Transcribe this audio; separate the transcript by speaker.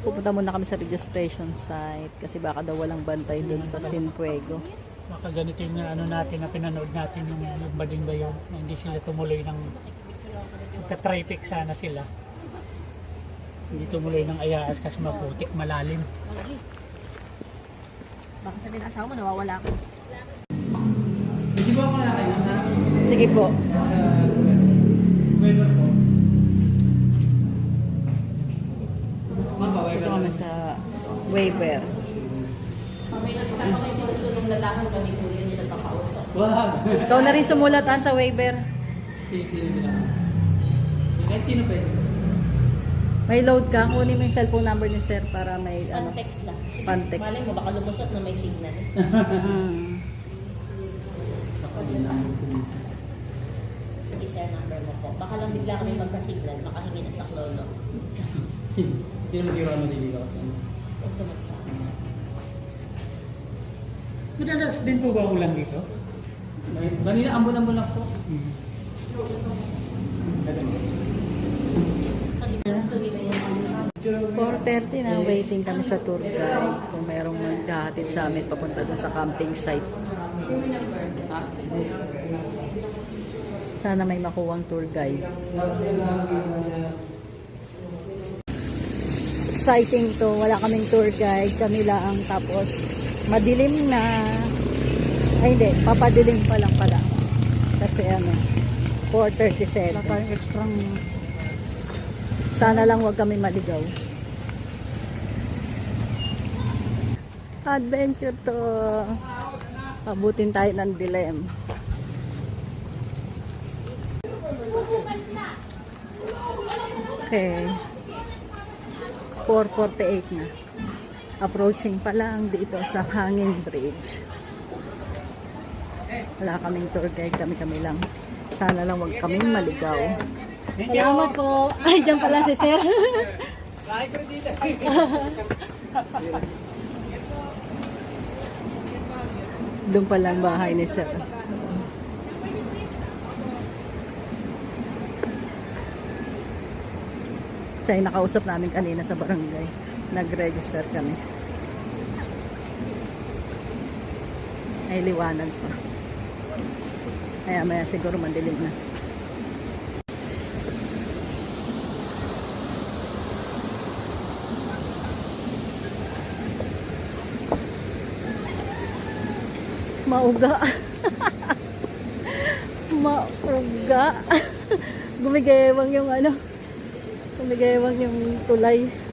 Speaker 1: Pupunta muna kami sa registration site kasi baka daw walang bantay dun sa Sinfuego.
Speaker 2: Baka ganito yung ano natin na pinanood natin yung bading ba yun, na hindi sila tumuloy ng magka-traffic sana sila. Hindi tumuloy ng Ayaas kasi maputik, malalim.
Speaker 3: Baka sabihin asawa mo, nawawala ko.
Speaker 2: Isigaw ko na kayo.
Speaker 1: Sige po.
Speaker 2: Waiver po.
Speaker 1: Ito kami sa waiver.
Speaker 3: May sinusunong latahan kami po yun yung nagpakausap.
Speaker 2: Wag!
Speaker 1: Ikaw na rin sumulatan sa waiver.
Speaker 2: Sino nila? Kahit sino pwede.
Speaker 1: May load ka, kunin mo yung cellphone number ni sir para may
Speaker 3: Pan-text lang. Sige,
Speaker 1: Pan-text.
Speaker 3: malay mo, baka lumusot na may signal. Sige sir, number mo po. Baka lang bigla kami magka-signal, makahingi na sa klolo.
Speaker 2: Hindi naman siguro madiligaw sa ano.
Speaker 3: Huwag tumagsa.
Speaker 2: Madalas din po ba ulan dito? Ganina, ambon-ambon lang po.
Speaker 1: 4:30 na, waiting kami sa tour guide. Kung mayroong maghahatid sa amin papunta sa camping site. Sana may makuwang tour guide. Exciting to. Wala kaming tour guide. Kami lang. Tapos madilim na. Ay hindi. Papadilim pa lang pala. Kasi 4:37.
Speaker 2: Wala tayong extrang...
Speaker 1: Sana lang wag kami maligaw. Adventure to. Abutin tayo ng dilim. Okay. 4:48 na. Approaching pa lang dito sa Hanging Bridge. Wala kaming tour guide, kami lang. Sana lang wag kaming maligaw. Salamat po. Ay, dyan pala si sir. Doon pala ang bahay ni sir. Siya yung nakausap namin kanina sa barangay. Nag-register kami. Ay, liwanag pa. Maya siguro mandilim na. Mauga. Mauga. Gumigewang yung gumigewang yung tulay.